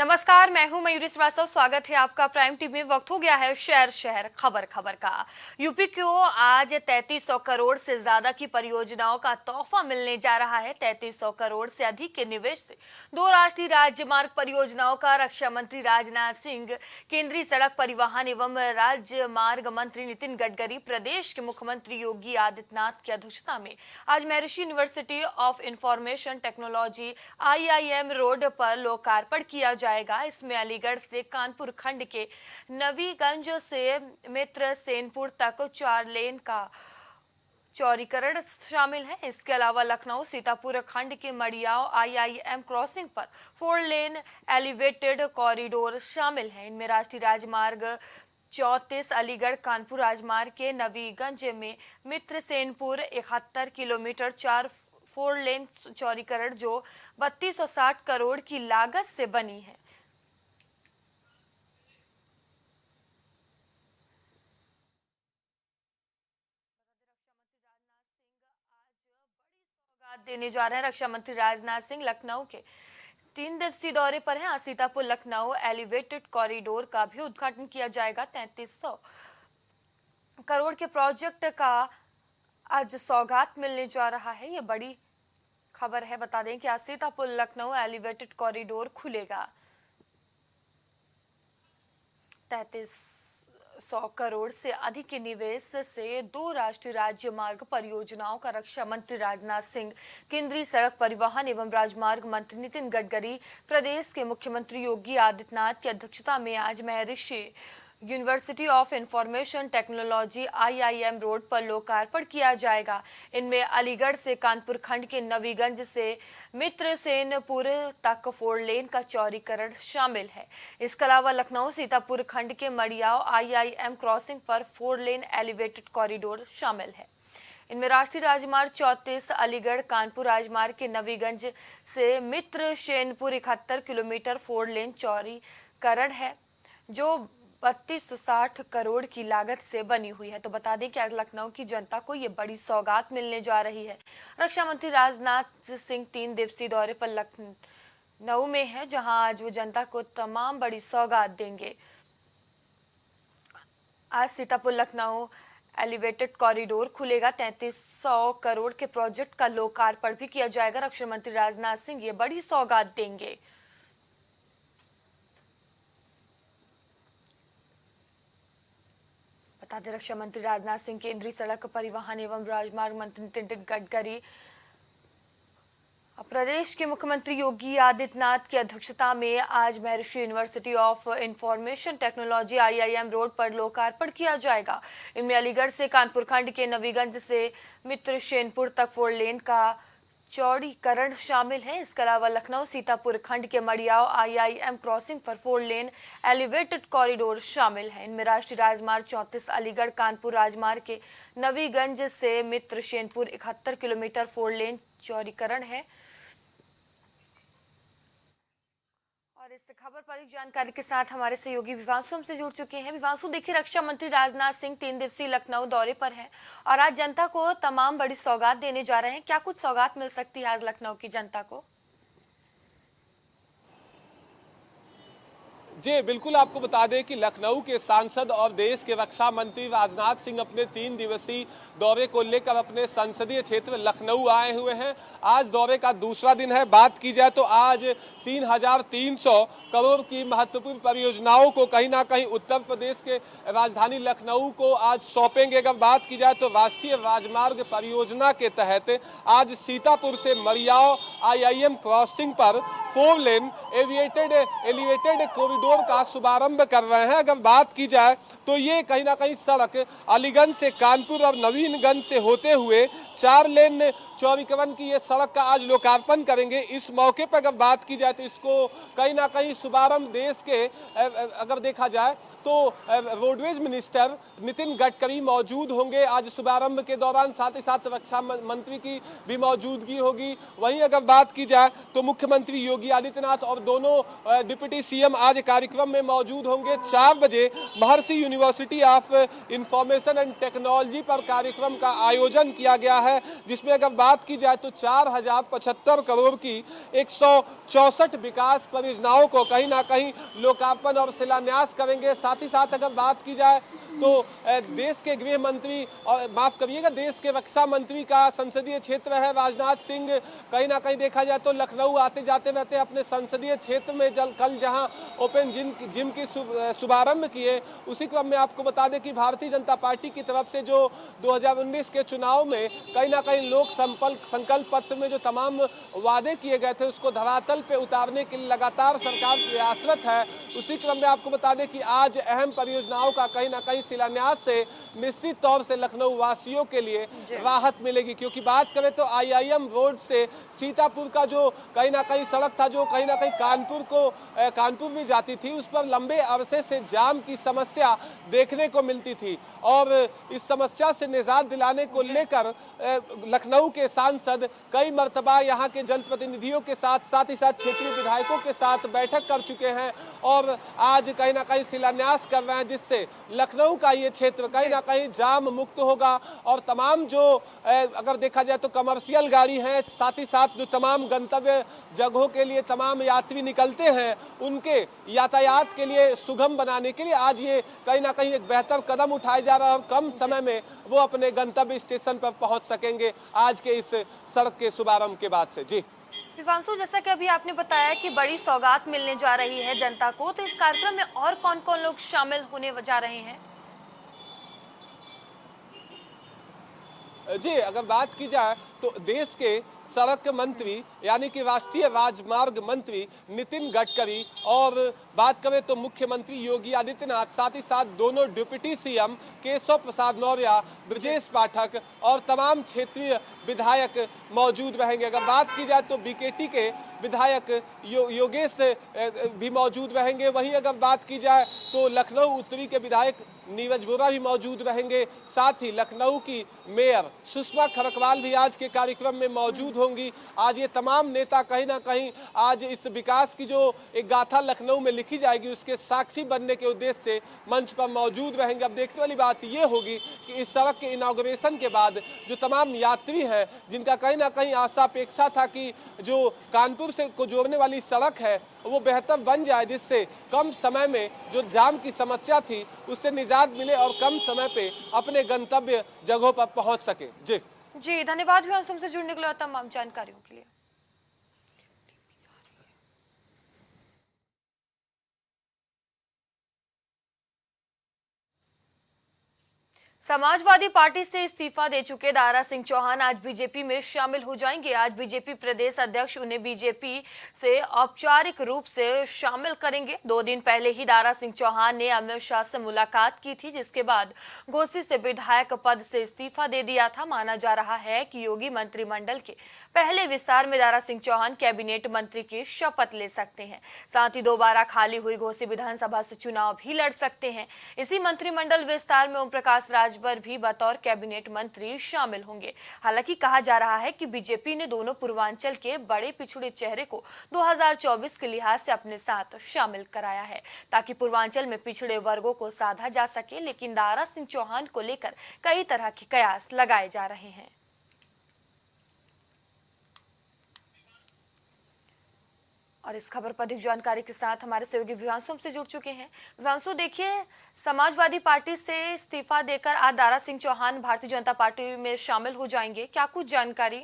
नमस्कार, मैं हूं मयूरी श्रीवास्तव। स्वागत है आपका प्राइम टीवी में। वक्त हो गया है शहर शहर खबर खबर का। यूपी को आज 3300 करोड़ से ज्यादा की परियोजनाओं का तोहफा मिलने जा रहा है। 3300 करोड़ से अधिक के निवेश से दो राष्ट्रीय राजमार्ग परियोजनाओं का रक्षा मंत्री राजनाथ सिंह, केंद्रीय सड़क परिवहन एवं राजमार्ग मंत्री नितिन गडकरी, प्रदेश के मुख्यमंत्री योगी आदित्यनाथ की अध्यक्षता में आज महर्षि university of information technology IIM road पर लोकार्पण किया जाएगा। इसमें अलीगढ़ से कानपुर खंड के नवीगंज से मित्र सेनपुर तक 4 लेन का चौड़ीकरण शामिल है। इसके अलावा लखनऊ सीतापुर खंड के मड़ियाव IIM क्रॉसिंग पर 4 लेन एलिवेटेड कॉरिडोर शामिल है। इनमें राष्ट्रीय राजमार्ग 34 अलीगढ़ कानपुर राजमार्ग के नवीगंज में मित्र सेनपुर 71 किलोमीटर 4 लेन चौड़ीकरण जो 3260 करोड़ की लागत से बनी है। देने जा रहे हैं। रक्षा मंत्री राजनाथ सिंह लखनऊ के 3 दिवसीय दौरे पर हैं। सीतापुर लखनऊ एलिवेटेड कॉरिडोर का भी उद्घाटन किया जाएगा। 3300 करोड़ के प्रोजेक्ट का आज सौगात मिलने जा रहा है। ये बड़ी खबर है। बता दें कि आज सीतापुर लखनऊ एलिवेटेड कॉरिडोर खुलेगा। 3300 करोड़ से अधिक के निवेश से 2 राष्ट्रीय राज्य मार्ग परियोजनाओं का रक्षा मंत्री राजनाथ सिंह, केंद्रीय सड़क परिवहन एवं राजमार्ग मंत्री नितिन गडकरी, प्रदेश के मुख्यमंत्री योगी आदित्यनाथ की अध्यक्षता में आज महर्षि university of information technology IIM road पर लोकार्पण किया जाएगा। इनमें अलीगढ़ से कानपुर खंड के नवीगंज से मित्र सेनपुर तक 4 लेन का चौड़ीकरण शामिल है। इसके अलावा लखनऊ सीतापुर खंड के मड़ियाव IIM क्रॉसिंग पर 4 लेन एलिवेटेड कॉरिडोर शामिल है। इनमें राष्ट्रीय राजमार्ग 34 अलीगढ़ कानपुर राजमार्ग के नवीगंज से मित्र सेनपुर 71 किलोमीटर 4 लेन चौड़ीकरण है जो 3260 करोड़ की लागत से बनी हुई है। तो बता दें कि आज लखनऊ की जनता को ये बड़ी सौगात मिलने जा रही है। रक्षा मंत्री राजनाथ सिंह 3 दिवसीय दौरे पर लखनऊ में है, जहां आज वो जनता को तमाम बड़ी सौगात देंगे। आज सीतापुर लखनऊ एलिवेटेड कॉरिडोर खुलेगा। 3300 करोड़ के प्रोजेक्ट का लोकार्पण भी किया जाएगा। रक्षा मंत्री राजनाथ सिंह ये बड़ी सौगात देंगे। बता दें, रक्षा मंत्री राजनाथ सिंह, केंद्रीय सड़क परिवहन एवं राजमार्ग मंत्री नितिन गडकरी, प्रदेश के मुख्यमंत्री योगी आदित्यनाथ की अध्यक्षता में आज महर्षि university of information technology IIM road पर लोकार्पण किया जाएगा। इनमें अलीगढ़ से कानपुर खंड के नवीगंज से मित्र सेनपुर तक 4 लेन का चौड़ीकरण शामिल है। इसके अलावा लखनऊ सीतापुर खंड के मड़ियाव IIM क्रॉसिंग पर 4 लेन एलिवेटेड कॉरिडोर शामिल है। इनमें राष्ट्रीय राजमार्ग 34 अलीगढ़ कानपुर राजमार्ग के नवीगंज से मित्र सेनपुर 71 किलोमीटर 4 लेन चौड़ीकरण है। और इस खबर पर एक जानकारी के साथ हमारे सहयोगी विवांशु हमसे जुड़ चुके हैं। विवांशु, देखिए, रक्षा मंत्री राजनाथ सिंह 3 दिवसीय लखनऊ दौरे पर हैं और आज जनता को तमाम बड़ी सौगात देने जा रहे हैं। क्या कुछ सौगात मिल सकती है आज लखनऊ की जनता को? जी बिल्कुल, आपको बता दें कि लखनऊ के सांसद और देश के रक्षा मंत्री राजनाथ सिंह अपने 3 दिवसीय दौरे को लेकर अपने संसदीय क्षेत्र लखनऊ आए हुए हैं। आज दौरे का दूसरा दिन है। बात की जाए तो आज 3300 करोड़ की महत्वपूर्ण परियोजनाओं को कहीं ना कहीं उत्तर प्रदेश के राजधानी लखनऊ को आज सौंपेंगे। अगर बात की जाए तो राष्ट्रीय राजमार्ग परियोजना के तहत आज सीतापुर से मड़ियाव IIM क्रॉसिंग पर 4 लेन एलिवेटेड कॉरिडोर का शुभारंभ कर रहे हैं। अगर बात की जाए तो ये कहीं ना कहीं सड़क अलीगंज से कानपुर और नवीनगंज से होते हुए 4 लेन चौड़ीकरण की ये सड़क का आज लोकार्पण करेंगे। इस मौके पर अगर बात की जाए तो इसको कहीं ना कहीं शुभारंभ देश के अगर देखा जाए तो रोडवेज मिनिस्टर नितिन गडकरी मौजूद होंगे आज शुभारंभ के दौरान। साथ ही साथ रक्षा मंत्री की भी मौजूदगी होगी। वहीं अगर बात की जाए तो मुख्यमंत्री योगी योगी आदित्यनाथ और दोनों डिप्टी सीएम आज कार्यक्रम में मौजूद होंगे। 4 बजे महर्षि university of information and technology पर कार्यक्रम का आयोजन किया गया है, जिसमें अगर बात की जाए तो 4075 करोड़ की 164 विकास परियोजनाओं को कहीं ना कहीं लोकार्पण और शिलान्यास करेंगे। साथ ही साथ अगर बात की जाए तो देश के गृह मंत्री और माफ करिएगा देश के रक्षा मंत्री का संसदीय क्षेत्र है राजनाथ सिंह, कहीं ना कहीं देखा जाए तो लखनऊ आते जाते रहते अपने संसदीय क्षेत्र में कल जहां ओपन जिम की शुभारंभ किए, उसी क्रम में आपको बता दें कि भारतीय जनता पार्टी की तरफ से जो 2019 के चुनाव में कहीं ना कहीं लोक संकल्प पत्र में जो तमाम वादे किए गए थे उसको धरातल पे उतारने के लिए लगातार सरकार प्रयासरत है। उसी क्रम में आपको बता दें कि आज अहम परियोजनाओं का कहीं ना कहीं शिलान्यास से निश्चित तौर से लखनऊ वासियों के लिए राहत मिलेगी, क्योंकि बात करें तो आईआईएम रोड से सीतापुर का जो कहीं ना कहीं सड़क था जो कहीं ना कहीं कानपुर भी जाती थी, उस पर लंबे अरसे से जाम की समस्या देखने को मिलती थी और इस समस्या से निजात दिलाने को लेकर लखनऊ के सांसद कई मर्तबा यहाँ के जनप्रतिनिधियों के साथ ही साथ क्षेत्रीय विधायकों के साथ बैठक कर चुके हैं और आज कहीं ना कहीं शिलान्यास कर रहे हैं, जिससे लखनऊ का ये क्षेत्र कहीं ना कहीं जाम मुक्त होगा और तमाम जो अगर देखा जाए तो कमर्शियल गाड़ी है, साथ ही साथ जो तमाम गंतव्य जगहों के लिए तमाम यात्री निकलते हैं उनके यातायात के लिए सुगम बनाने के लिए आज ये कहीं ना कहीं एक बेहतर कदम उठाया जा रहा है और कम समय में वो अपने गंतव्य स्टेशन पर पहुंच सकेंगे आज के इस सड़क के शुभारंभ के बाद से। जी विवांशु, जैसा कि अभी आपने बताया कि बड़ी सौगात मिलने जा रही है जनता को, तो इस कार्यक्रम में और कौन कौन लोग शामिल होने जा रहे हैं? जी अगर बात की जाए तो देश के सड़क मंत्री यानी कि राष्ट्रीय राजमार्ग मंत्री नितिन गडकरी और बात करें तो मुख्यमंत्री योगी आदित्यनाथ, साथ ही साथ दोनों डिप्टी सीएम केशव प्रसाद मौर्य, ब्रजेश पाठक और तमाम क्षेत्रीय विधायक मौजूद रहेंगे। अगर बात की जाए तो बीकेटी के विधायक योगेश भी मौजूद रहेंगे। वहीं अगर बात की जाए तो लखनऊ उत्तरी के विधायक नीरज वोरा भी मौजूद रहेंगे। साथ ही लखनऊ की मेयर सुषमा खरकवाल भी आज के कार्यक्रम में मौजूद होंगी। आज ये तमाम नेता कहीं ना कहीं आज इस विकास की जो एक गाथा लखनऊ में लिखी जाएगी उसके साक्षी बनने के उद्देश्य से मंच पर मौजूद रहेंगे। अब देखने वाली बात ये होगी कि इस सड़क के इनॉग्रेशन के बाद जो तमाम यात्री हैं जिनका कहीं ना कहीं आशा अपेक्षा था कि जो कानपुर से को जोड़ने वाली सड़क है वो बेहतर बन जाए, जिससे कम समय में जो जाम की समस्या थी उससे निजात मिले और कम समय पे अपने गंतव्य जगहों पर पहुंच सके। जी धन्यवाद भी हमसे जुड़ने के लिए तमाम जानकारियों के लिए। समाजवादी पार्टी से इस्तीफा दे चुके दारा सिंह चौहान आज बीजेपी में शामिल हो जाएंगे। आज बीजेपी प्रदेश अध्यक्ष उन्हें बीजेपी से औपचारिक रूप से शामिल करेंगे। 2 दिन पहले ही दारा सिंह चौहान ने अमित शाह से मुलाकात की थी, जिसके बाद घोसी से विधायक पद से इस्तीफा दे दिया था। माना जा रहा है कि योगी मंत्रिमंडल के पहले विस्तार में दारा सिंह चौहान कैबिनेट मंत्री की शपथ ले सकते हैं। साथ ही दोबारा खाली हुई घोसी विधानसभा से चुनाव भी लड़ सकते हैं। इसी मंत्रिमंडल विस्तार में ओम प्रकाश राजभर भी बतौर कैबिनेट मंत्री शामिल होंगे। हालांकि कहा जा रहा है कि बीजेपी ने दोनों पूर्वांचल के बड़े पिछड़े चेहरे को 2024 के लिहाज से अपने साथ शामिल कराया है, ताकि पूर्वांचल में पिछड़े वर्गों को साधा जा सके। लेकिन दारा सिंह चौहान को लेकर कई तरह के कयास लगाए जा रहे हैं। और इस खबर पर अधिक जानकारी के साथ हमारे सहयोगी विवांशु से जुड़ चुके हैं। विवांशु, देखिए, समाजवादी पार्टी से इस्तीफा देकर आज दारा सिंह चौहान भारतीय जनता पार्टी में शामिल हो जाएंगे, क्या कुछ जानकारी?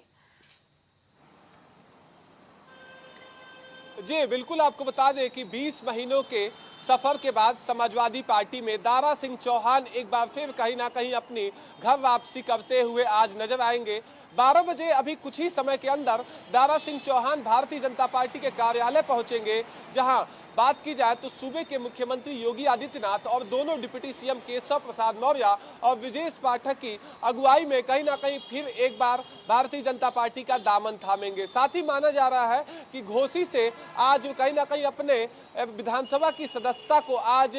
जी बिल्कुल, आपको बता दें कि 20 महीनों के सफर के बाद समाजवादी पार्टी में दारा सिंह चौहान एक बार फिर कहीं ना कहीं अपनी घर वापसी करते हुए आज नजर आएंगे। 12 बजे अभी कुछ ही समय के अंदर दारा सिंह चौहान भारतीय जनता पार्टी के कार्यालय पहुंचेंगे, जहां बात की जाए तो सूबे के मुख्यमंत्री योगी आदित्यनाथ और दोनों डिप्टी सीएम केशव प्रसाद मौर्य और ब्रजेश पाठक की अगुवाई में कहीं ना कहीं फिर एक बार भारतीय जनता पार्टी का दामन थामेंगे। साथ ही माना जा रहा है कि घोसी से आज कहीं ना कहीं अपने विधानसभा की सदस्यता को आज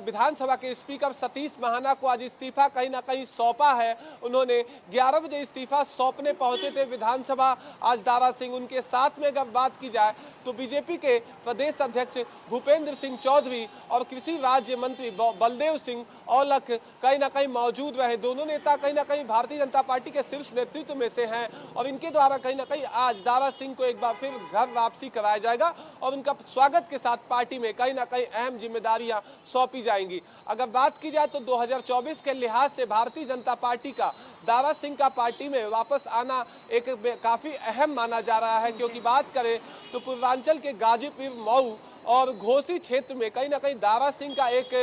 विधानसभा के स्पीकर सतीश महाना को आज इस्तीफा कहीं ना कहीं सौंपा है। उन्होंने 11 11 बजे इस्तीफा सौंपने पहुंचे थे विधानसभा आज दारा सिंह। उनके साथ में अगर बात की जाए तो बीजेपी के प्रदेश अध्यक्ष भूपेंद्र सिंह चौधरी और कृषि राज्य मंत्री बलदेव सिंह औलख कहीं ना कहीं मौजूद रहे। दोनों नेता कहीं ना कहीं भारतीय जनता पार्टी के शीर्ष नेतृत्व में से हैं और इनके द्वारा कहीं ना कहीं आज दारा सिंह को एक बार फिर घर वापसी कराया जाएगा और उनका स्वागत के साथ पार्टी में कहीं ना कहीं अहम जिम्मेदारियां सौंपी जाएंगी। अगर बात की जाए तो 2024 के लिहाज से भारतीय जनता पार्टी का दारा सिंह का पार्टी में वापस आना एक काफी अहम माना जा रहा है, क्योंकि बात करें तो पूर्वांचल के गाजीपुर, मऊ और घोसी क्षेत्र में कहीं ना कहीं दारा सिंह का एक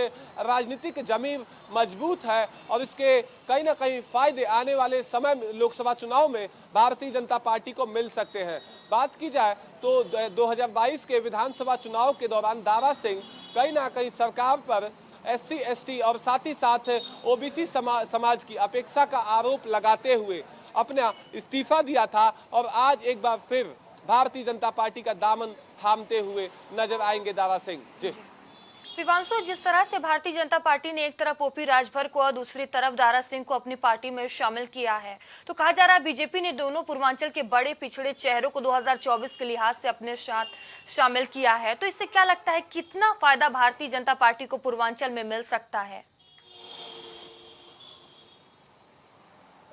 राजनीतिक जमीन मजबूत है और इसके कहीं ना कहीं फायदे आने वाले समय में लोकसभा चुनाव में भारतीय जनता पार्टी को मिल सकते हैं। बात की जाए तो 2022 के विधानसभा चुनाव के दौरान दारा सिंह कहीं ना कहीं सरकार पर SC ST और साथ ही साथ OBC समाज की अपेक्षा का आरोप लगाते हुए अपना इस्तीफा दिया था और आज एक बार फिर भारतीय जनता पार्टी का दामन थामते हुए नजर आएंगे दारा सिंह। जी विवांशु, जिस तरह से भारतीय जनता पार्टी ने एक तरफ ओपी राजभर को और दूसरी तरफ दारा सिंह को अपनी पार्टी में शामिल किया है, तो कहा जा रहा है बीजेपी ने दोनों पूर्वांचल के बड़े पिछड़े चेहरों को 2024 के लिहाज से अपने साथ शामिल किया है। तो इससे क्या लगता है कितना फायदा भारतीय जनता पार्टी को पूर्वांचल में मिल सकता है?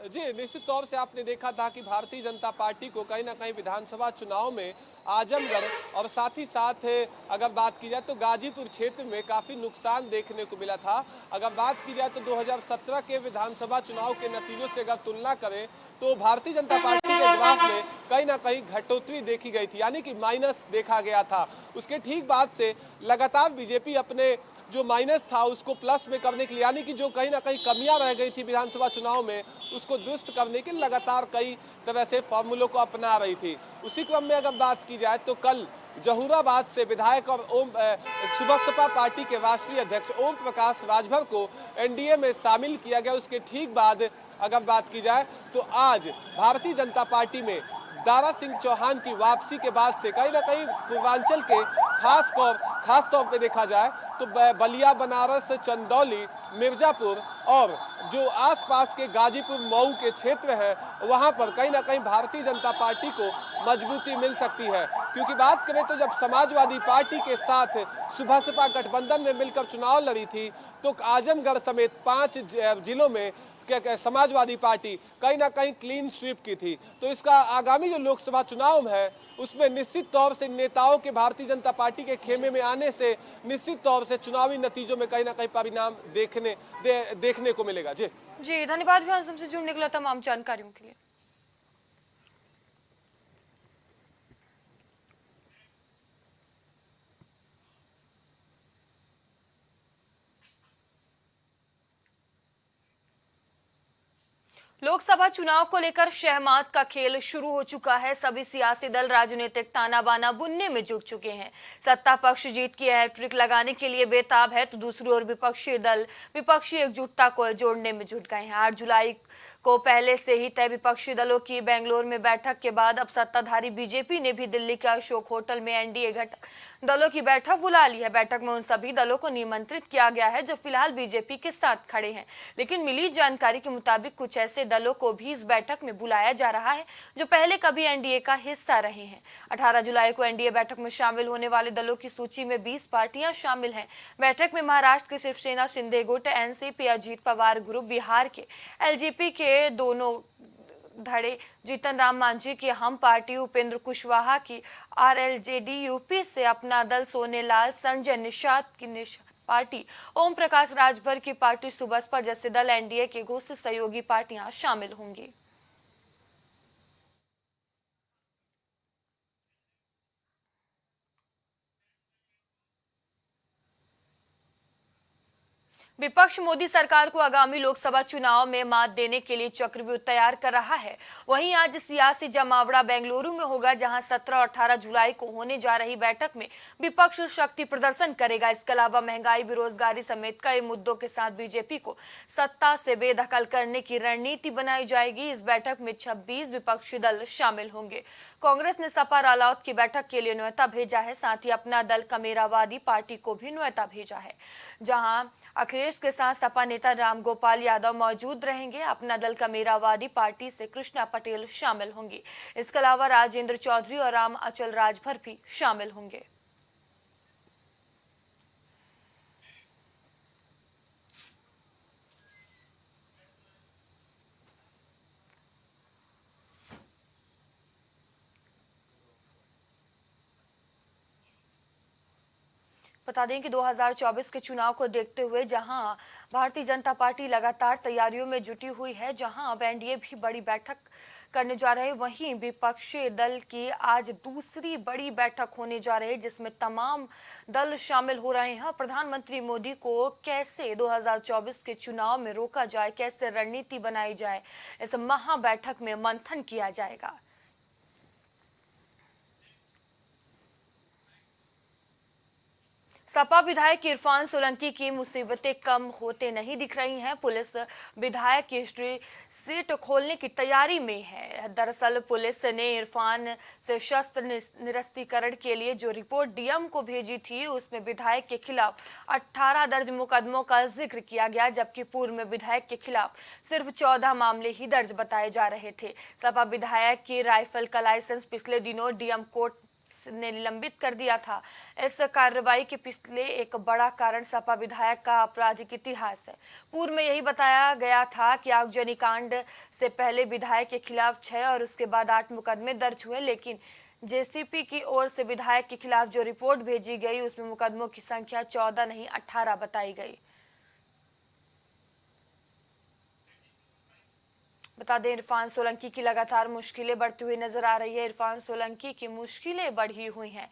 जी निश्चित तौर से आपने देखा था कि भारतीय जनता पार्टी को कहीं ना कहीं विधानसभा चुनाव में आजमगढ़ और साथ ही साथ अगर बात की जाए तो गाजीपुर क्षेत्र में काफी नुकसान देखने को मिला था। अगर बात की जाए तो 2017 के विधानसभा चुनाव के नतीजों से अगर तुलना करें तो भारतीय जनता पार्टी के ग्राफ में कहीं ना कहीं घटोतरी देखी गई थी, यानी कि माइनस देखा गया था। उसके ठीक बाद से लगातार बीजेपी अपने जो माइनस था उसको प्लस में करने के लिए, यानी कि जो कहीं ना कहीं कमियां रह गई थी विधानसभा चुनाव में, उसको दुरुस्त करने के लगातार कई तरह से फॉर्मूलों को अपना रही थी। उसी क्रम में अगर बात की जाए तो कल जहूराबाद से विधायक और सुबसपा पार्टी के राष्ट्रीय अध्यक्ष ओम प्रकाश राजभर को NDA में शामिल किया गया। उसके ठीक बाद अगर बात की जाए तो आज भारतीय जनता पार्टी में दारा सिंह चौहान की वापसी के बाद से कहीं ना कहीं पूर्वांचल के खास तौर पे देखा जाए तो बलिया, बनारस, चंदौली, मिर्जापुर और जो आसपास के गाजीपुर, मऊ के क्षेत्र है वहां पर कहीं ना कहीं भारतीय जनता पार्टी को मजबूती मिल सकती है। क्योंकि बात करें तो जब समाजवादी पार्टी के साथ सुबसपा गठबंधन में मिलकर चुनाव लड़ी थी तो आजमगढ़ समेत 5 जिलों में समाजवादी पार्टी कहीं ना कहीं क्लीन स्वीप की थी। तो इसका आगामी जो लोकसभा चुनाव है उसमें निश्चित तौर से नेताओं के भारतीय जनता पार्टी के खेमे में आने से निश्चित तौर से चुनावी नतीजों में कहीं ना कहीं परिणाम देखने को मिलेगा। जी धन्यवाद विवांशु, हमसे जुड़ने के लिए, तमाम जानकारियों के लिए। लोकसभा चुनाव को लेकर शहमात का खेल शुरू हो चुका है। सभी सियासी दल राजनीतिक ताना बाना बुनने में जुट चुके हैं। सत्ता पक्ष जीत की हैट्रिक लगाने के लिए बेताब है तो दूसरी ओर विपक्षी दल विपक्षी एकजुटता को जोड़ने में जुट गए हैं। 8 जुलाई को पहले से ही तय विपक्षी दलों की बेंगलोर में बैठक के बाद अब सत्ताधारी बीजेपी ने भी दिल्ली के अशोक होटल में NDA घटक दलों की बैठक बुला ली है। बैठक में उन सभी दलों को निमंत्रित किया गया है जो फिलहाल बीजेपी के साथ खड़े हैं, लेकिन मिली जानकारी के मुताबिक कुछ ऐसे दलों को भी इस बैठक में बुलाया जा रहा है जो पहले कभी NDA का हिस्सा रहे हैं। 18 जुलाई को NDA बैठक में शामिल होने वाले दलों की सूची में 20 पार्टियां शामिल हैं। बैठक में महाराष्ट्र की शिवसेना शिंदे गुट, NCP अजीत पवार ग्रुप, बिहार के LJP के दोनों धड़े जीतन राम मांझी की हम पार्टी, उपेंद्र कुशवाहा की RLJD, यूपी से अपना दल सोनेलाल, संजय निषाद की पार्टी, ओम प्रकाश राजभर की पार्टी सुबसपा जैसे दल NDA के घोषित सहयोगी पार्टियां शामिल होंगी। विपक्ष मोदी सरकार को आगामी लोकसभा चुनाव में मात देने के लिए चक्रव्यूह तैयार कर रहा है। वहीं आज सियासी जमावड़ा बेंगलुरु में होगा, जहां 17 और 18 जुलाई को होने जा रही बैठक में विपक्ष शक्ति प्रदर्शन करेगा। इसके अलावा महंगाई, बेरोजगारी समेत कई मुद्दों के साथ बीजेपी को सत्ता से बेदखल करने की रणनीति बनाई जाएगी। इस बैठक में 26 विपक्षी दल शामिल होंगे। कांग्रेस ने सपा रालौत की बैठक के लिए न्योता भेजा है, साथ ही अपना दल कमेरावादी पार्टी को भी न्योता भेजा है, जहां अखिलेश अखिलेश के साथ सपा नेता रामगोपाल यादव मौजूद रहेंगे। अपना दल कमेरावादी पार्टी से कृष्णा पटेल शामिल होंगी। इसके अलावा राजेंद्र चौधरी और राम अचल राजभर भी शामिल होंगे। बता दें कि 2024 के चुनाव को देखते हुए जहां भारतीय जनता पार्टी लगातार तैयारियों में जुटी हुई है, जहां अब एनडीए भी बड़ी बैठक करने जा रहे हैं, वहीं विपक्षी दल की आज दूसरी बड़ी बैठक होने जा रही है जिसमें तमाम दल शामिल हो रहे हैं। प्रधानमंत्री मोदी को कैसे 2024 के चुनाव में रोका जाए, कैसे रणनीति बनाई जाए, इस महा बैठक में मंथन किया जाएगा। सपा विधायक इरफान सोलंकी की मुसीबतें कम होते नहीं दिख रही हैं। पुलिस विधायक की हिस्ट्री सीट खोलने की तैयारी में है। दरअसल पुलिस ने इरफान से शस्त्र निरस्तीकरण के लिए जो रिपोर्ट डीएम को भेजी थी, उसमें विधायक के खिलाफ 18 दर्ज मुकदमों का जिक्र किया गया, जबकि पूर्व में विधायक के खिलाफ सिर्फ 14 मामले ही दर्ज बताए जा रहे थे। सपा विधायक की राइफल का लाइसेंस पिछले दिनों डीएम कोर्ट ने निलंबित कर दिया था। इस कार्रवाई के पिछले एक बड़ा कारण सपा विधायक का आपराधिक इतिहास है। पूर्व में यही बताया गया था कि आगजनी कांड से पहले विधायक के खिलाफ 6 और उसके बाद 8 मुकदमे दर्ज हुए, लेकिन जेसीपी की ओर से विधायक के खिलाफ जो रिपोर्ट भेजी गई उसमें मुकदमों की संख्या 14 नहीं 18 बताई गई। बता दें, इरफान सोलंकी की लगातार मुश्किलें बढ़ती हुई नजर आ रही है। इरफान सोलंकी की मुश्किलें बढ़ी हुई हैं।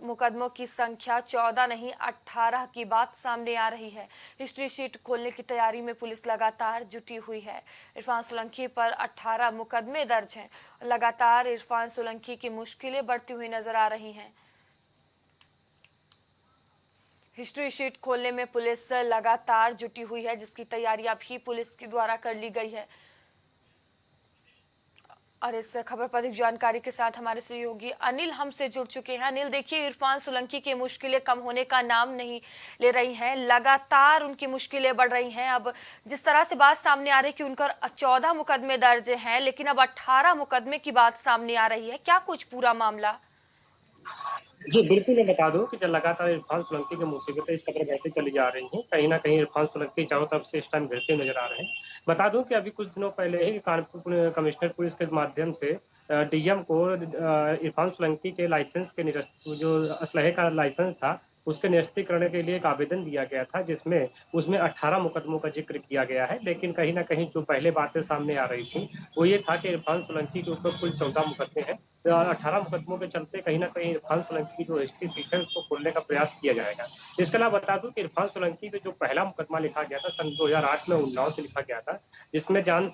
मुकदमों की संख्या 14 नहीं 18 की बात सामने आ रही है। हिस्ट्री शीट खोलने की तैयारी में पुलिस लगातार जुटी हुई है। इरफान सोलंकी पर 18 मुकदमे दर्ज हैं। लगातार इरफान सोलंकी की मुश्किलें बढ़ती हुई नजर आ रही हैं। हिस्ट्री शीट खोलने में पुलिस लगातार जुटी हुई है, जिसकी तैयारियां भी पुलिस के द्वारा कर ली गई है। और इस खबर पर अधिक जानकारी के साथ हमारे सहयोगी अनिल हमसे जुड़ चुके हैं। अनिल, देखिए, इरफान सोलंकी की मुश्किलें कम होने का नाम नहीं ले रही हैं, लगातार उनकी मुश्किलें बढ़ रही हैं। अब जिस तरह से बात सामने आ रही है कि उनका 14 मुकदमे दर्ज हैं, लेकिन अब 18 मुकदमे की बात सामने आ रही है, क्या कुछ पूरा मामला? जी, बिल्कुल, मैं बता दूँ कि जो लगातार इरफान सोलंकी की मुसीबतें इस कदर बढ़ती चली जा रही हैं, कहीं न कहीं इरफान सोलंकी चारों तरफ से इस टाइम घिरते नज़र आ रहे हैं। बता दूँ कि अभी कुछ दिनों पहले ही कानपुर कमिश्नर पुलिस के माध्यम से डीएम को इरफान सोलंकी के लाइसेंस के जो असलहे का लाइसेंस था, उसके निरस्तीकरण के लिए एक आवेदन दिया गया था, जिसमें उसमें 18 मुकदमों का ज़िक्र किया गया है। लेकिन कहीं न कहीं जो पहले बातें सामने आ रही थी, वो ये था कि इरफान सोलंकी के ऊपर कुल 14 मुकदमे हैं। 18 मुकदमों के चलते कहीं न कहीं इरफान सोलंकी की जो हिस्ट्री सीट है उसको खोलने का प्रयास किया जाएगा। इसके अलावा बता दूँ कि इरफान सोलंकी पे जो पहला मुकदमा लिखा गया था सन 2008 में उन्नाव से लिखा गया था, जिसमें जान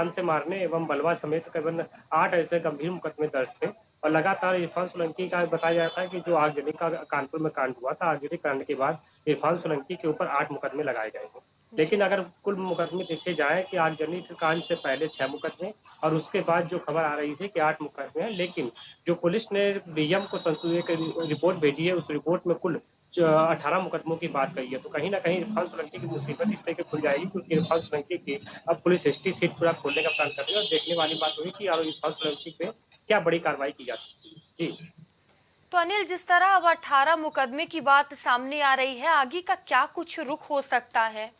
से मारने एवं बलवा समेत करीबन 8 ऐसे गंभीर मुकदमे दर्ज थे। और लगातार इरफान सोलंकी का बताया जाता है कि जो आगजनी का कानपुर में कांड हुआ था, आगजनी कांड के बाद इरफान सोलंकी के ऊपर 8 मुकदमे लगाए गए हैं। लेकिन अगर कुल मुकदमे देखे जाएँ कि आगजनी के कांड से पहले 6 मुकदमे और उसके बाद जो खबर आ रही थी कि 8 मुकदमे हैं, लेकिन जो पुलिस ने डीएम को एक रिपोर्ट भेजी है, उस रिपोर्ट में कुल 18 मुकदमों की बात कही है। तो कहीं न कहीं इरफान सोलंकी की मुसीबत इस तरह की खुल जाएगी, क्योंकि इरफान सोलंकी की अब पुलिस हिस्ट्री सीट पूरा खोलने का प्लान कर रही है और देखने वाली बात हुई कि इरफान सोलंकी पे क्या बड़ी कार्रवाई की जा सकती है। जी। तो अनिल, जिस तरह अब 18 मुकदमे की बात सामने आ रही है, आगे का क्या कुछ रुख हो सकता है?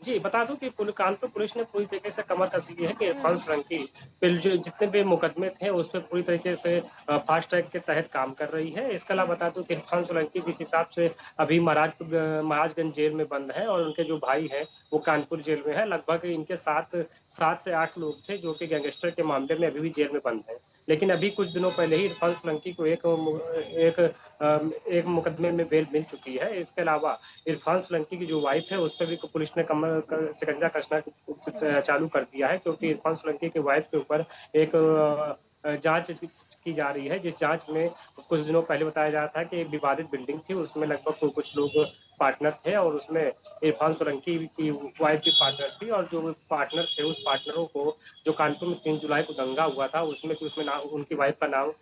जी, बता दूँ कि कानपुर पुलिस ने पूरी तरीके से कमर कस ली है कि इरफान हम्म। सोलंकी पे जो जितने भी मुकदमे थे, उस पे पूरी तरीके से फास्ट ट्रैक के तहत काम कर रही है। इसके अलावा बता दूँ कि इरफान सोलंकी जिस हिसाब से अभी महाराजगंज जेल में बंद है और उनके जो भाई हैं, वो कानपुर जेल में हैं। लगभग इनके 7 से 8 लोग थे, जो कि गैंगस्टर के मामले में अभी भी जेल में बंद हैं। लेकिन अभी कुछ दिनों पहले ही इरफान सोलंकी को एक मुकदमे में बेल मिल चुकी है। इसके अलावा इरफान सोलंकी की जो वाइफ है, उस पे भी पुलिस ने शिकंजा कसना चालू कर दिया है, क्योंकि इरफान सोलंकी की वाइफ के ऊपर एक जांच की जा रही है, जिस जांच में कुछ दिनों पहले बताया जा रहा था कि एक विवादित बिल्डिंग थी, उसमें लगभग कुछ लोग पार्टनर थे और उसमें इरफान सोलंकी की वाइफ भी पार्टनर थी और जो पार्टनर थे उस पार्टनरों को जो कानपुर में 3 जुलाई को दंगा हुआ था उसमें नाम उनकी वाइफ का नाम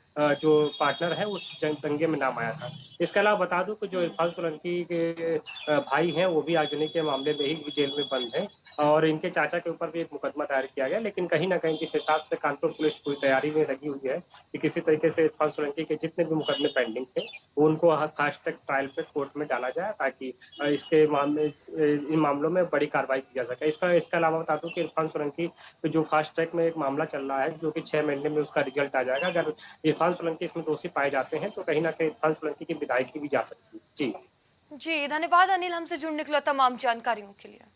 जो पार्टनर है उस दंगे में नाम आया था। इसके अलावा बता दूं कि जो इरफान सोलंकी के भाई हैं वो भी आगजनी के मामले में ही जेल में बंद हैं और इनके चाचा के ऊपर भी एक मुकदमा दायर किया गया, लेकिन कहीं न कहीं जिस हिसाब से कानपुर पुलिस पूरी तैयारी में लगी हुई है कि किसी तरीके से इरफान सोलंकी के जितने भी मुकदमे पेंडिंग थे, वो उनको फास्ट ट्रैक ट्रायल पे कोर्ट में डाला जाए ताकि इसके मामले इन मामलों में बड़ी कार्रवाई की जा सके। इसके अलावा बता दूं कि इरफान सोलंकी पे जो फास्ट ट्रैक में एक मामला चल रहा है, जो कि 6 महीने में उसका रिजल्ट आ जाएगा। अगर इरफान सोलंकी इसमें दोषी पाए जाते हैं, तो कहीं न कहीं इरफान सोलंकी की विदायगी भी जा सकती है। जी। जी धन्यवाद अनिल, हमसे जुड़ निकला तमाम जानकारियों के लिए।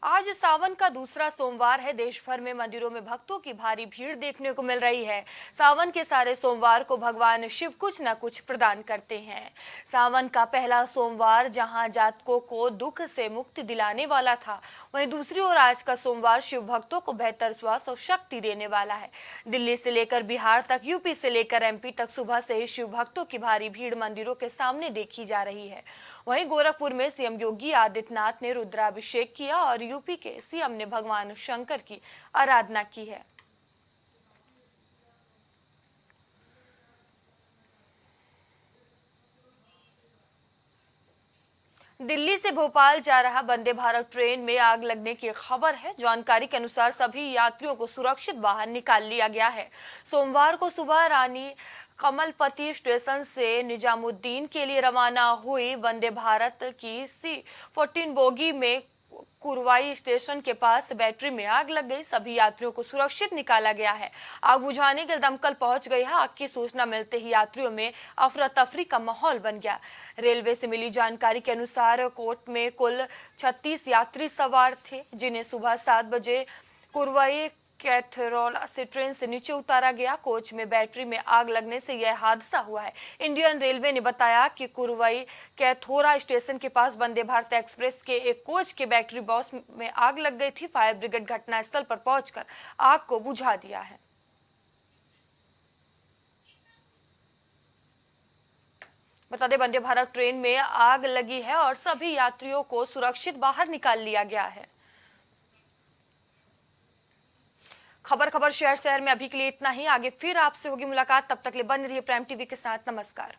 आज सावन का दूसरा सोमवार है। देश भर में मंदिरों में भक्तों की भारी भीड़ देखने को मिल रही है। सावन के सारे सोमवार को भगवान शिव कुछ न कुछ प्रदान करते हैं। सावन का पहला सोमवार जहां जातकों को दुख से मुक्ति दिलाने वाला था, वहीं दूसरी ओर आज का सोमवार शिव भक्तों को बेहतर स्वास्थ्य और शक्ति देने वाला है। दिल्ली से लेकर बिहार तक, यूपी से लेकर एमपी तक सुबह से ही शिव भक्तों की भारी भीड़ मंदिरों के सामने देखी जा रही है। वहीं गोरखपुर में सीएम योगी आदित्यनाथ ने रुद्राभिषेक किया और यूपी के सीएम ने भगवान शंकर की आराधना की है। दिल्ली से भोपाल जा रहा वंदे भारत ट्रेन में आग लगने की खबर है। जानकारी के अनुसार सभी यात्रियों को सुरक्षित बाहर निकाल लिया गया है। सोमवार को सुबह रानी कमलपति स्टेशन से निजामुद्दीन के लिए रवाना हुई वंदे भारत की C14 बोगी में कुरवाई स्टेशन के पास बैटरी में आग लग गई। सभी यात्रियों को सुरक्षित निकाला गया है। आग बुझाने के लिए दमकल पहुंच गई है। आग की सूचना मिलते ही यात्रियों में अफरा तफरी का माहौल बन गया। रेलवे से मिली जानकारी के अनुसार कोच में कुल 36 यात्री सवार थे, जिन्हें सुबह 7 बजे कुरवाई कैथरोला से ट्रेन से नीचे उतारा गया। कोच में बैटरी में आग लगने से यह हादसा हुआ है। इंडियन रेलवे ने बताया कि कुरवाई कैथोरा स्टेशन के पास वंदे भारत एक्सप्रेस के एक कोच के बैटरी बॉक्स में आग लग गई थी। फायर ब्रिगेड घटनास्थल पर पहुंचकर आग को बुझा दिया है। बता दें, वंदे भारत ट्रेन में आग लगी है और सभी यात्रियों को सुरक्षित बाहर निकाल लिया गया है। खबर शहर में अभी के लिए इतना ही। आगे फिर आपसे होगी मुलाकात, तब तक के लिए बने रहिए प्राइम टीवी के साथ। नमस्कार।